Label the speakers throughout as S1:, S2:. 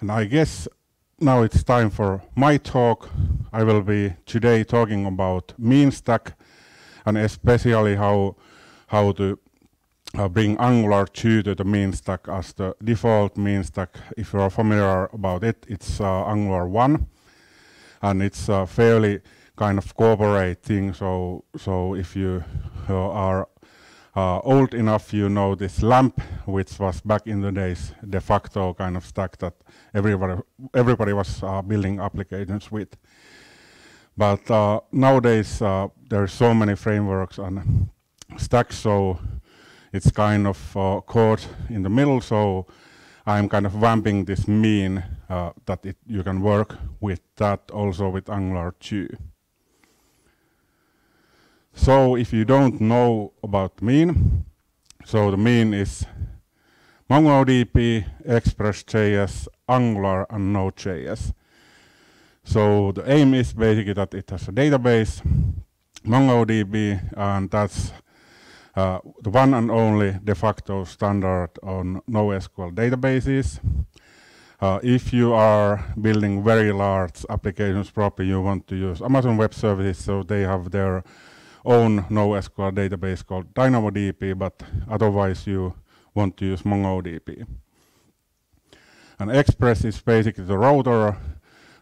S1: And I guess now it's time for my talk. I will be today talking about mean stack and especially how to bring Angular 2 to the mean stack as the default mean stack. If you are familiar about it, it's Angular 1, and it's a fairly kind of corporate thing. So if you are old enough, you know this LAMP, which was back in the days de facto kind of stack that everybody was building applications with. But nowadays there are so many frameworks and stacks, so it's kind of caught in the middle. So I'm kind of vamping this mean that you can work with that also with Angular 2. So if you don't know about mean, so the mean is MongoDB, Express.js, Angular, and Node.js. So the aim is basically that it has a database, MongoDB, and that's the one and only de facto standard on NoSQL databases. If you are building very large applications, probably you want to use Amazon Web Services, so they have their own NoSQL database called DynamoDB, but otherwise you want to use MongoDB. And Express is basically the router.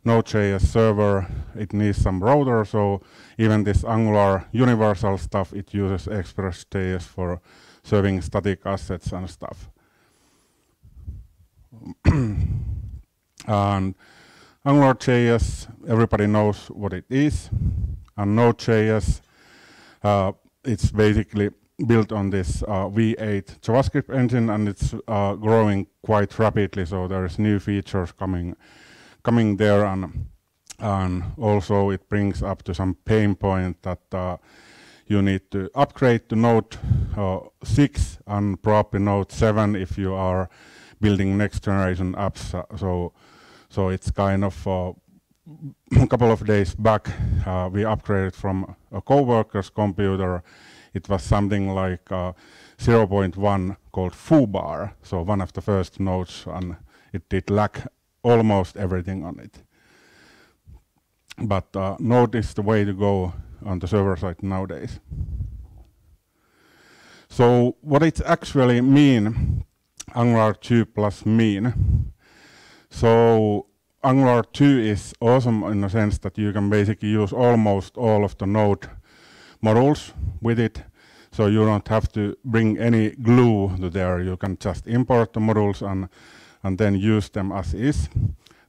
S1: Node.js server, it needs some router, so even this Angular universal stuff, it uses Express.js for serving static assets and stuff. And AngularJS, everybody knows what it is. And Node.js, it's basically built on this V8 JavaScript engine, and it's growing quite rapidly, so there's new features coming there, and also it brings up to some pain point that you need to upgrade to Node 6 and probably Node 7 if you are building next generation apps. So it's kind of a couple of days back we upgraded from a coworker's computer. It was something like 0.1 called foobar, so one of the first nodes, and it did lack almost everything on it. But Node is the way to go on the server side nowadays. So what it actually mean, Angular 2 plus mean? So Angular 2 is awesome in the sense that you can basically use almost all of the Node modules with it. So you don't have to bring any glue to there. You can just import the modules and then use them as is.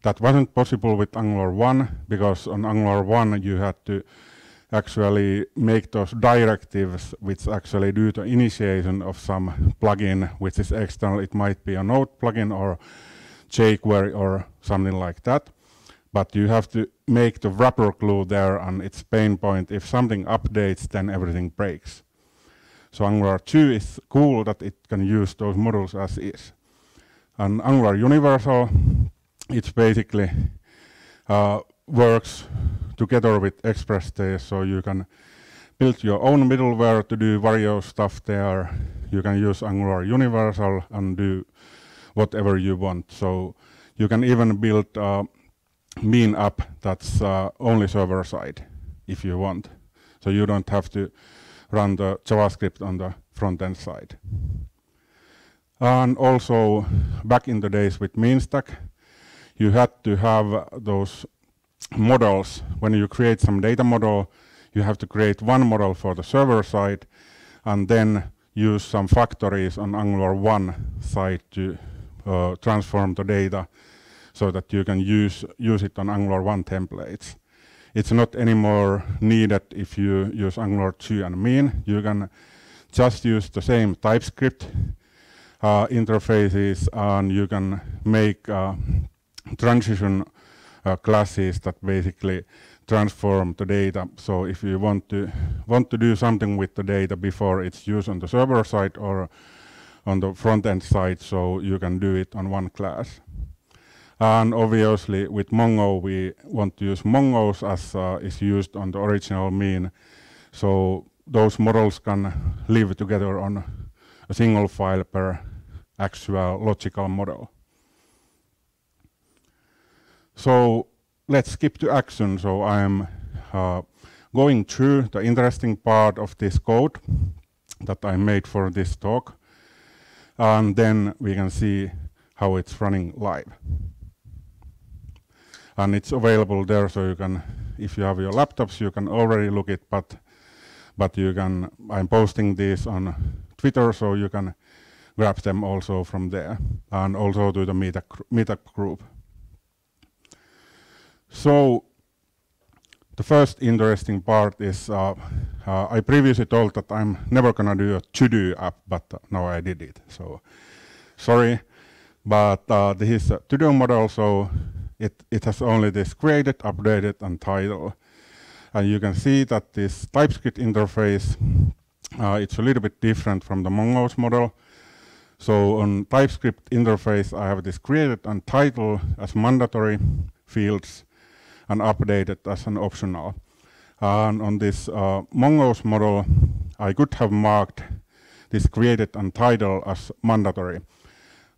S1: That wasn't possible with Angular 1, because on Angular 1 you had to actually make those directives which actually do the initiation of some plugin which is external. It might be a Node plugin or jQuery or something like that. But you have to make the wrapper glue there, and it's pain point. If something updates, then everything breaks. So Angular 2 is cool that it can use those modules as is. And Angular Universal, it basically works together with Express.js, so you can build your own middleware to do various stuff there. You can use Angular Universal and do whatever you want. So you can even build a mean app that's only server side if you want. So you don't have to run the JavaScript on the front end side. And also, back in the days with mean stack, you had to have those models. When you create some data model, you have to create one model for the server side, and then use some factories on Angular 1 side to transform the data so that you can use it on Angular 1 templates. It's not anymore needed if you use Angular 2 and mean. You can just use the same TypeScript interfaces, and you can make transition classes that basically transform the data. So if you want to do something with the data before it's used on the server side or on the front end side, so you can do it on one class. And obviously with Mongo we want to use Mongos as is used on the original mean. So those models can live together on a single file per actual logical model. So let's skip to action. So I am going through the interesting part of this code that I made for this talk, and then we can see how it's running live. And it's available there, so you can, if you have your laptops, you can already look it, but you can, I'm posting this on Twitter, so you can grab them also from there, and also to the meetup group. So the first interesting part is, I previously told that I'm never gonna do a to-do app, but now I did it, so sorry. But this is a to-do model, so it has only this created, updated, and title. And you can see that this TypeScript interface, it's a little bit different from the Mongoose model. So on TypeScript interface, I have this created and title as mandatory fields, and updated as an optional. And on this Mongoose model, I could have marked this created and title as mandatory.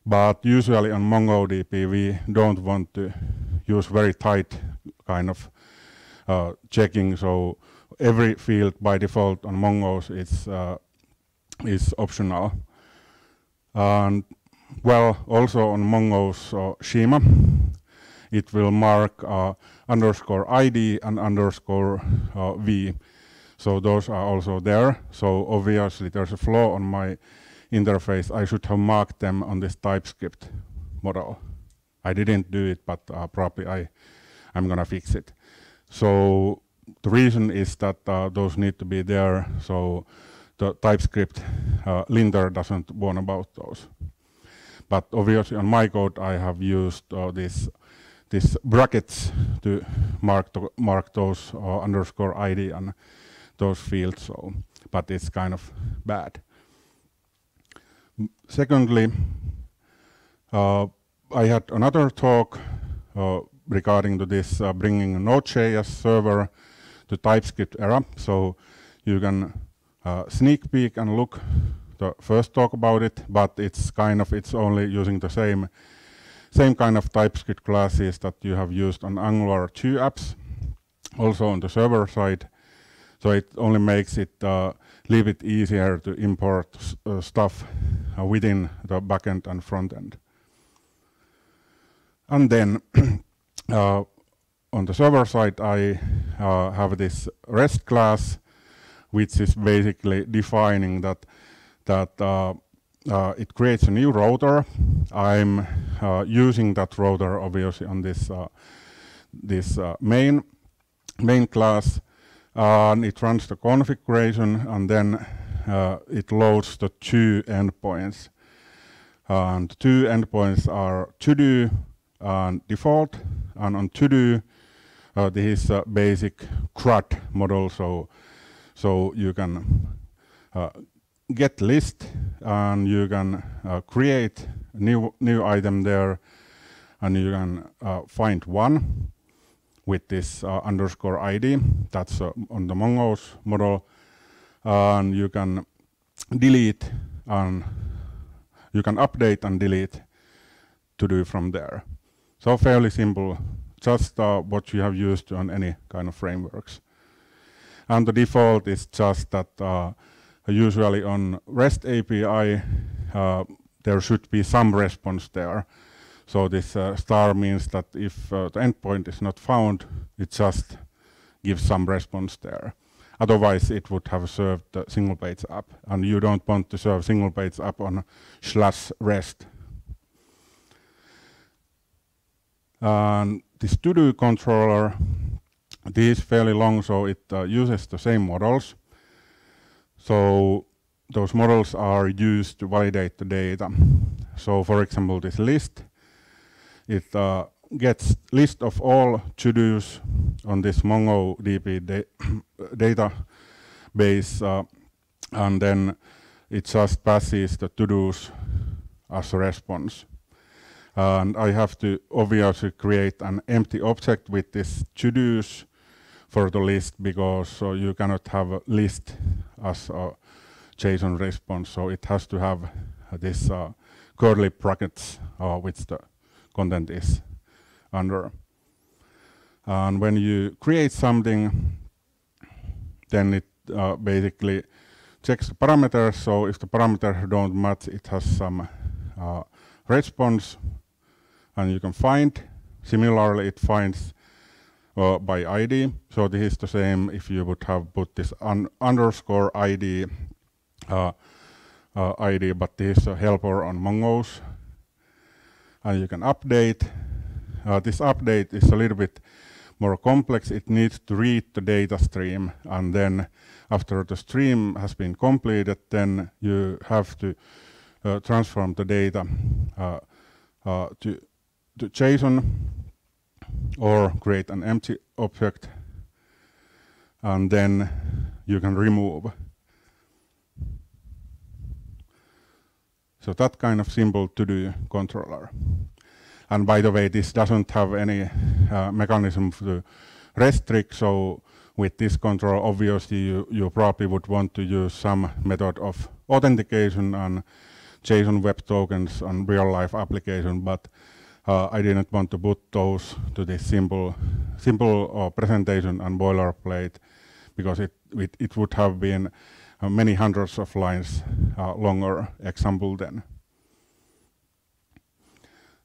S1: But usually on MongoDB, we don't want to use very tight kind of checking. So every field by default on Mongoose is optional. And well, also on Mongoose schema, it will mark underscore ID and underscore V. So those are also there. So obviously there's a flaw on my interface. I should have marked them on this TypeScript model. I didn't do it, but probably I'm gonna fix it. So the reason is that those need to be there, so the TypeScript linter doesn't warn about those. But obviously on my code I have used these brackets to mark those underscore ID and those fields, so, but it's kind of bad. Secondly, I had another talk regarding to this bringing a Node.js server to TypeScript era, so you can sneak peek and look the first talk about it, but it's only using the same kind of TypeScript classes that you have used on Angular 2 apps, also on the server side. So it only makes it a little bit easier to import stuff within the backend and frontend. And then on the server side, I have this REST class, which is basically defining that it creates a new router. I'm using that router obviously on this main class, and it runs the configuration, and then it loads the two endpoints. And the two endpoints are to-do and default. And on to-do, this is a basic CRUD model, so you can get list, and you can create a new item there, and you can find one with this underscore ID. That's on the Mongoose model, and you can delete, and you can update and delete to do from there. So fairly simple, just what you have used on any kind of frameworks. And the default is just that usually on REST API, there should be some response there. So this star means that if the endpoint is not found, it just gives some response there. Otherwise, it would have served the single page app, and you don't want to serve single page app on /rest. And this to-do controller, this is fairly long, so it uses the same models. So those models are used to validate the data. So for example, this list, it gets list of all to-dos on this MongoDB database, and then it just passes the to-dos as a response. And I have to obviously create an empty object with this to-dos for the list, because you cannot have a list as a JSON response. So it has to have this curly brackets which the content is under. And when you create something, then it basically checks the parameters. So if the parameters don't match, it has some response, and you can find. Similarly, it finds by ID. So this is the same if you would have put this underscore ID ID, but this is a helper on Mongoose. And you can update. This update is a little bit more complex. It needs to read the data stream, and then after the stream has been completed, then you have to transform the data to JSON or create an empty object, and then you can remove. So that kind of simple to-do controller. And by the way, this doesn't have any mechanism to restrict, so with this control, obviously you probably would want to use some method of authentication and JSON web tokens on real-life application, but I didn't want to put those to this simple presentation and boilerplate, because it would have been many hundreds of lines longer example then.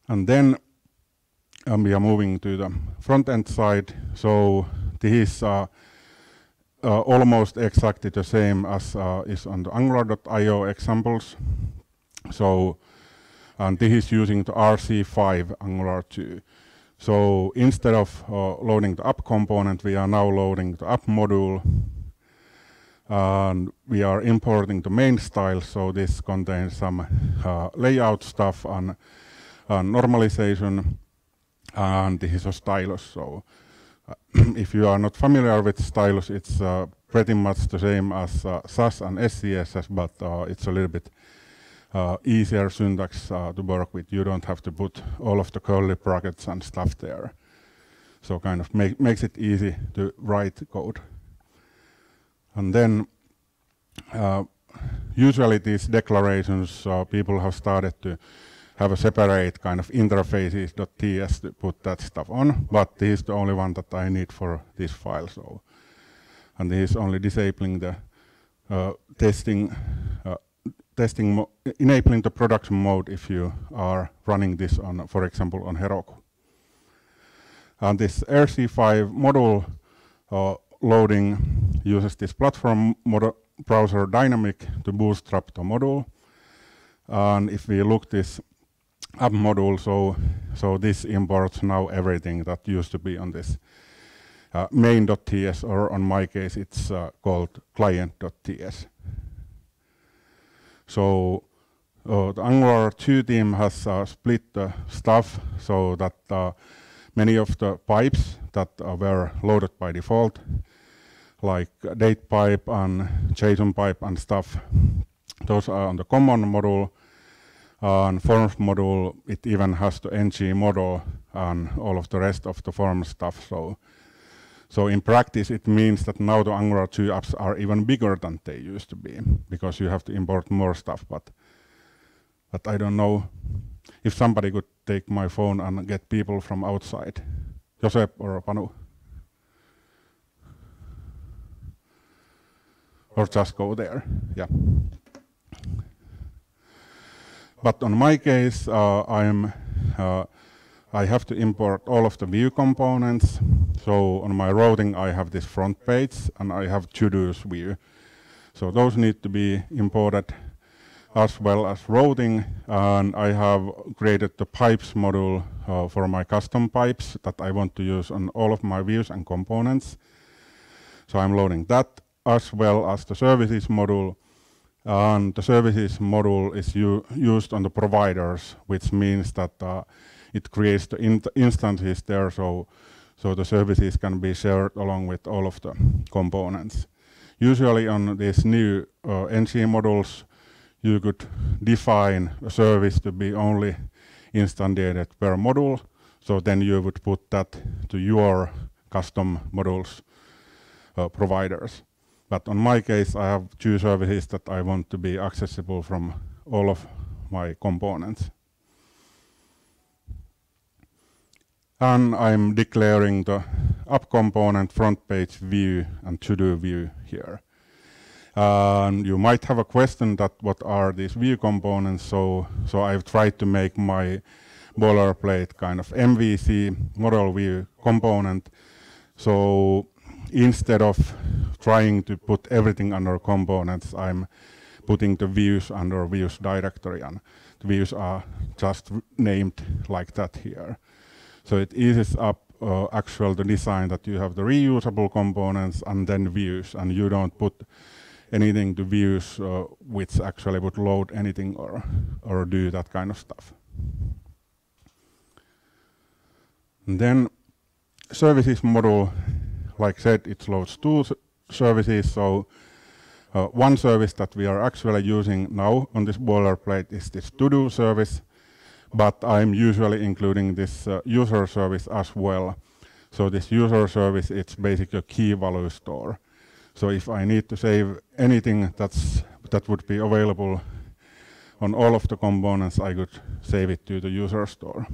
S1: And then we are moving to the front-end side. So this is almost exactly the same as is on the Angular.io examples. So, and this is using the RC5 Angular 2. So instead of loading the app component, we are now loading the app module. And we are importing the main style, so this contains some layout stuff and normalization, and this is a stylus. So if you are not familiar with stylus, it's pretty much the same as SAS and SCSS, but it's a little bit easier syntax to work with. You don't have to put all of the curly brackets and stuff there. So kind of makes it easy to write code. And then usually these declarations, people have started to have a separate kind of interfaces.ts to put that stuff on, but this is the only one that I need for this file. So, and this is only disabling the enabling the production mode if you are running this on, for example, on Heroku. And this RC5 module loading uses this platform browser dynamic to bootstrap the module. And if we look this app module, so this imports now everything that used to be on this main.ts, or on my case it's called client.ts. So the Angular 2 team has split the stuff so that many of the pipes that were loaded by default, like date pipe and JSON pipe and stuff, those are on the common module. And forms module, it even has the ng model and all of the rest of the form stuff. So in practice, it means that now the Angular 2 apps are even bigger than they used to be, because you have to import more stuff. But I don't know if somebody could take my phone and get people from outside. Josep or Panu? Or just go there, yeah. But on my case, I have to import all of the view components. So on my routing, I have this front page, and I have to-dos view. So those need to be imported, as well as routing. And I have created the pipes module for my custom pipes that I want to use on all of my views and components. So I'm loading that, as well as the services module. And the services module is used on the providers, which means that it creates the instances there, so the services can be shared along with all of the components. Usually on these new ng modules, you could define a service to be only instantiated per module, so then you would put that to your custom modules providers. But on my case, I have two services that I want to be accessible from all of my components. And I'm declaring the app component, front page view, and to-do view here. You might have a question that what are these view components, so I've tried to make my boilerplate kind of MVC, model view component. So instead of trying to put everything under components, I'm putting the views under views directory, and the views are just named like that here. So it eases up actual the design that you have the reusable components and then views, and you don't put anything to views which actually would load anything or do that kind of stuff. And then services model, like I said, it loads two services. So one service that we are actually using now on this boilerplate is this to-do service, but I'm usually including this user service as well. So this user service, it's basically a key value store. So if I need to save anything that would be available on all of the components, I could save it to the user store.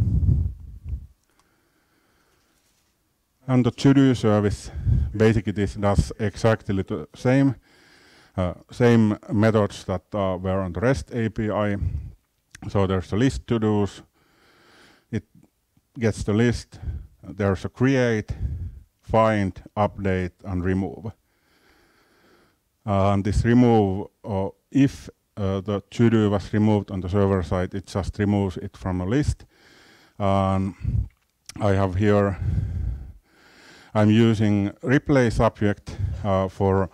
S1: And the to-do service, basically this does exactly the same methods that were on the REST API. So there's a list to-dos, it gets the list, there's a create, find, update, and remove. And this remove, if the to-do was removed on the server side, it just removes it from a list. I have here, I'm using replay subject to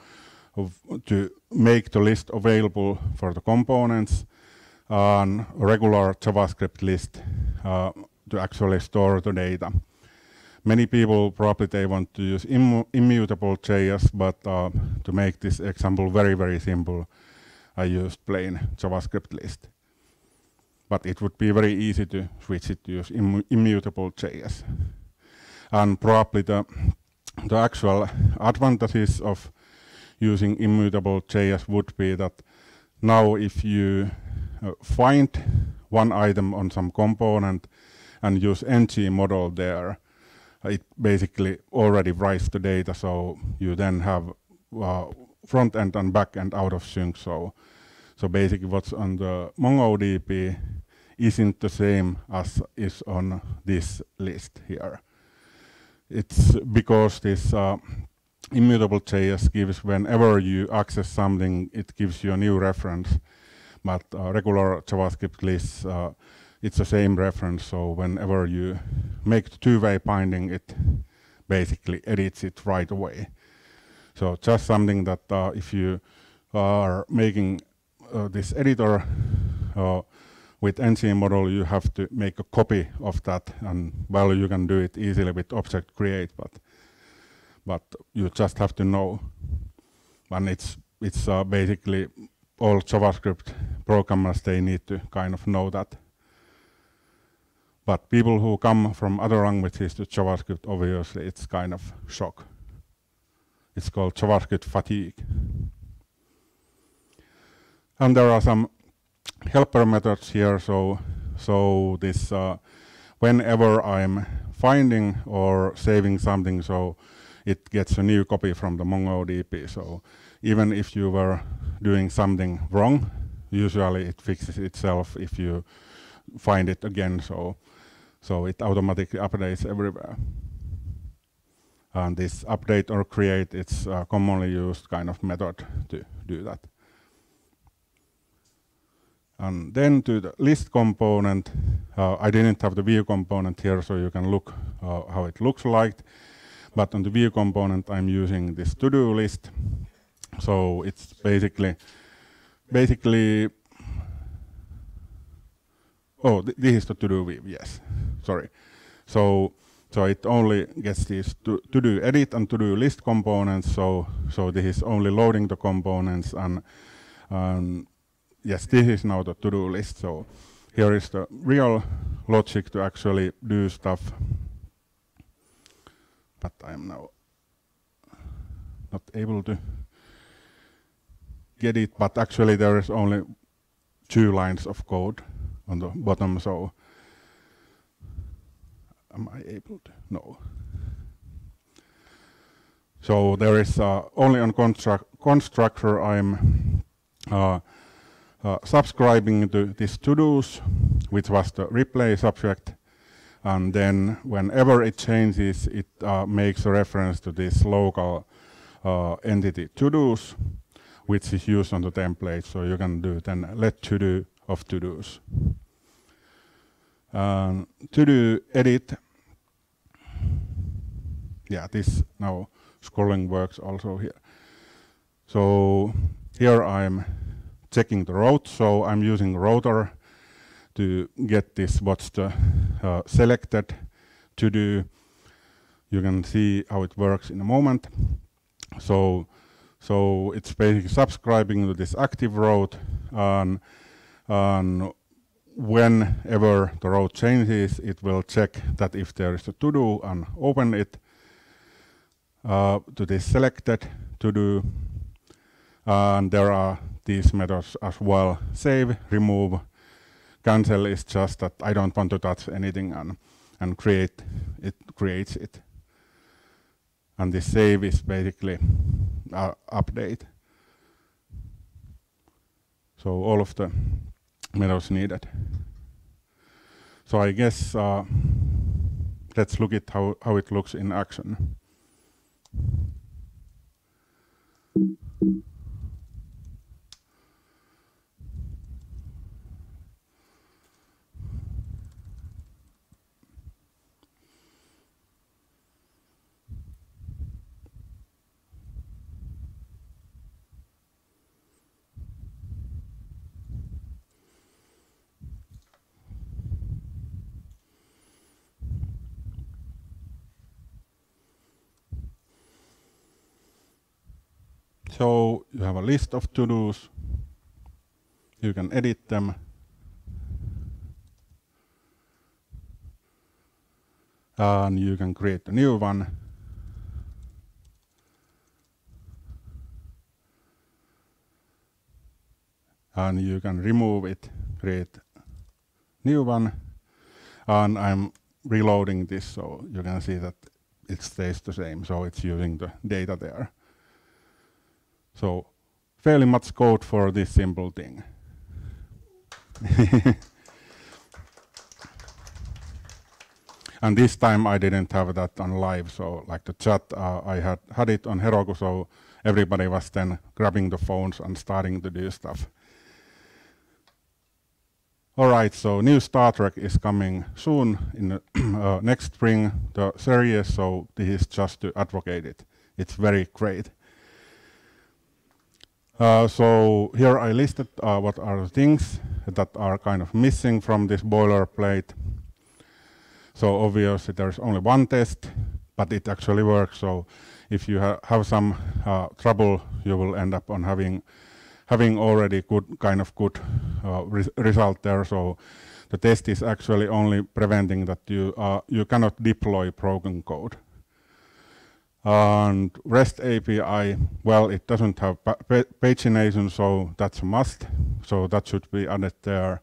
S1: make the list available for the components, and regular JavaScript list to actually store the data. Many people probably they want to use immutable JS, but to make this example very, very simple, I used plain JavaScript list. But it would be very easy to switch it to use immutable JS. And probably the actual advantages of using immutable JS would be that now if you find one item on some component and use ng model there, it basically already writes the data, so you then have front end and back end out of sync. So basically what's on the MongoDB isn't the same as is on this list here. It's because this immutable JS gives, whenever you access something, it gives you a new reference. But regular JavaScript lists, it's the same reference, so whenever you make the two-way binding, it basically edits it right away. So just something that if you are making this editor with ng model, you have to make a copy of that, and well, you can do it easily with object create, but you just have to know. And it's basically all JavaScript programmers, they need to kind of know that. But people who come from other languages to JavaScript, obviously, it's kind of shock. It's called JavaScript fatigue. And there are some helper methods here. So this, whenever I'm finding or saving something, so it gets a new copy from the MongoDB. So even if you were doing something wrong, usually it fixes itself if you find it again. So it automatically updates everywhere. And this update or create, it's a commonly used kind of method to do that. And then to the list component, I didn't have the view component here, so you can look how it looks like. But on the view component, I'm using this to-do list. So it's basically, oh, this is the to-do view, yes, sorry. So it only gets these to-do edit and to-do list components, so this is only loading the components, and yes, this is now the to-do list. So here is the real logic to actually do stuff, but I'm now not able to get it, but actually there is only 2 lines of code on the bottom, so am I able to? No. So there is only on constructor I'm subscribing to this to-dos, which was the replay subject, and then whenever it changes, it makes a reference to this local entity to-dos, which is used on the template. So you can do then let to-do of to-dos. To-do edit. Yeah, this now scrolling works also here. So here I'm checking the route, so I'm using router to get this what's the selected to do. You can see how it works in a moment. So it's basically subscribing to this active route, and whenever the route changes, it will check that if there is a to do and open it to this selected to do. And there are these methods as well. Save, remove, cancel is just that I don't want to touch anything, and create, it creates it. And this save is basically update. So all of the methods needed. So I guess let's look at how it looks in action. So you have a list of to-dos. You can edit them. And you can create a new one. And you can remove it, create new one. And I'm reloading this so you can see that it stays the same. So it's using the data there. So fairly much code for this simple thing. And this time I didn't have that on live, so like the chat, I had it on Heroku, so everybody was then grabbing the phones and starting to do stuff. All right, so new Star Trek is coming soon in the next spring, the series, so this is just to advocate it. It's very great. So here I listed what are the things that are kind of missing from this boilerplate. So obviously there's only one test, but it actually works. So if you have some trouble, you will end up on having already good result there. So the test is actually only preventing that you cannot deploy broken code. And REST API, well, it doesn't have pagination, so that's a must. So that should be added there,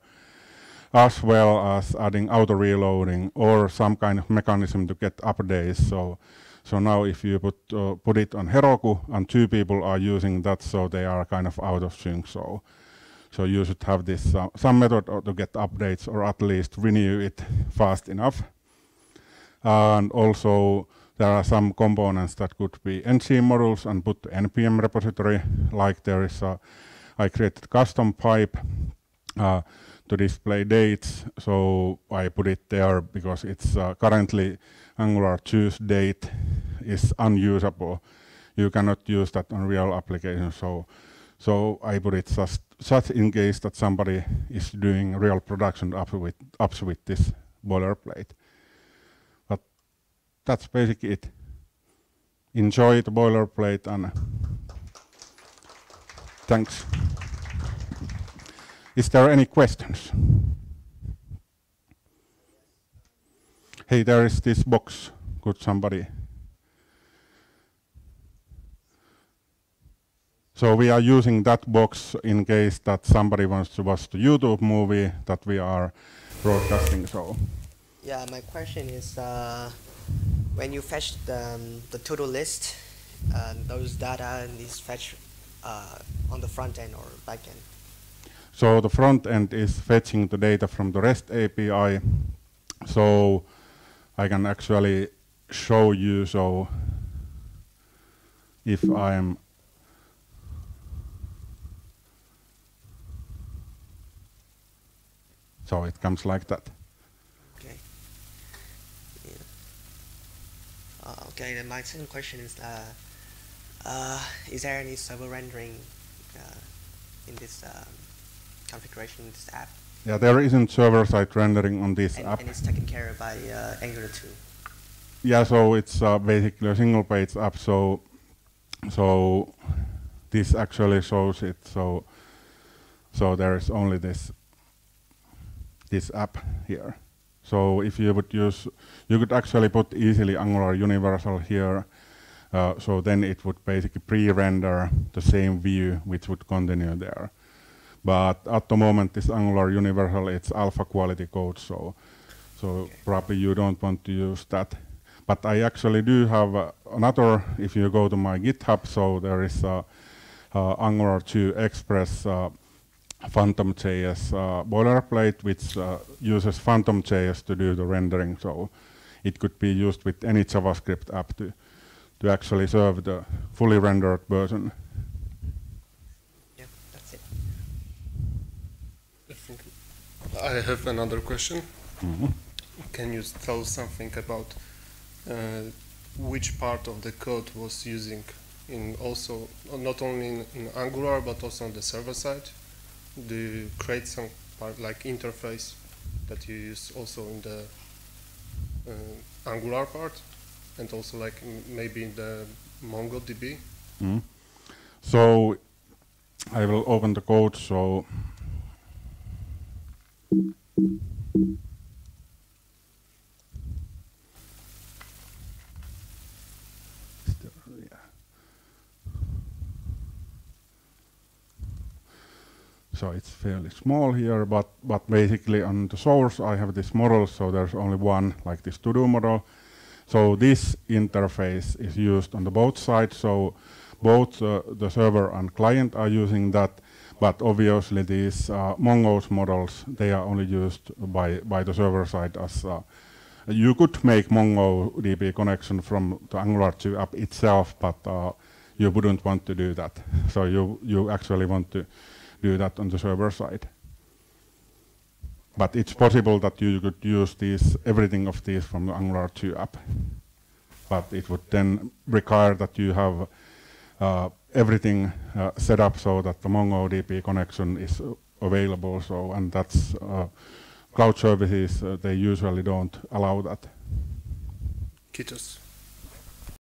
S1: as well as adding auto reloading or some kind of mechanism to get updates. So now if you put it on Heroku and 2 people are using that, so they are kind of out of sync. So you should have this some method to get updates, or at least renew it fast enough. And also there are some components that could be ng modules and put to npm repository. Like there is I created custom pipe to display dates, so I put it there because it's currently Angular choose date is unusable. You cannot use that on real application, so I put it just in case that somebody is doing real production apps with this boilerplate. But that's basically it. Enjoy the boilerplate and thanks. Is there any questions? Hey, there is this box. Could somebody? So we are using that box in case that somebody wants to watch the YouTube movie that we are broadcasting. So.
S2: Yeah, my question is, when you fetch the to-do list those data and these fetch on the front end or back end?
S1: So the front end is fetching the data from the REST API. So I can actually show you. So if I'm so it comes like that.
S2: Okay. Yeah. Okay. Then my second question is there any server rendering in this configuration in this app?
S1: Yeah, there isn't server-side rendering on this app.
S2: And it's taken care of by Angular 2.
S1: Yeah, so it's basically a single-page app. So this actually shows it. So there is only this app here. So if you would use, you could actually put easily Angular Universal here. So then it would basically pre-render the same view, which would continue there. But at the moment, this Angular Universal, it's alpha quality code, so okay. Probably you don't want to use that. But I actually do have another, if you go to my GitHub, so there is Angular 2 Express Phantom.js boilerplate, which uses Phantom.js to do the rendering. So it could be used with any JavaScript app to actually serve the fully rendered version.
S2: Yeah, that's it.
S3: I have another question.
S1: Mm-hmm.
S3: Can you tell something about which part of the code was using in also not only in Angular but also on the server side? Do you create some part like interface that you use also in the Angular part and also like maybe in the MongoDB?
S1: Mm. So I will open the code. So so it's fairly small here, but basically on the source I have this model, so there's only one, like this to-do model. So this interface is used on the both sides, so both the server and client are using that, but obviously these Mongo's models, they are only used by the server side as you could make MongoDB connection from the Angular 2 app itself, but you wouldn't want to do that. So you actually want to do that on the server side. But it's possible that you could use everything of these from the Angular 2 app. But it would then require that you have everything set up so that the MongoDB connection is available. So, and that's cloud services, they usually don't allow that.
S3: Kiitos.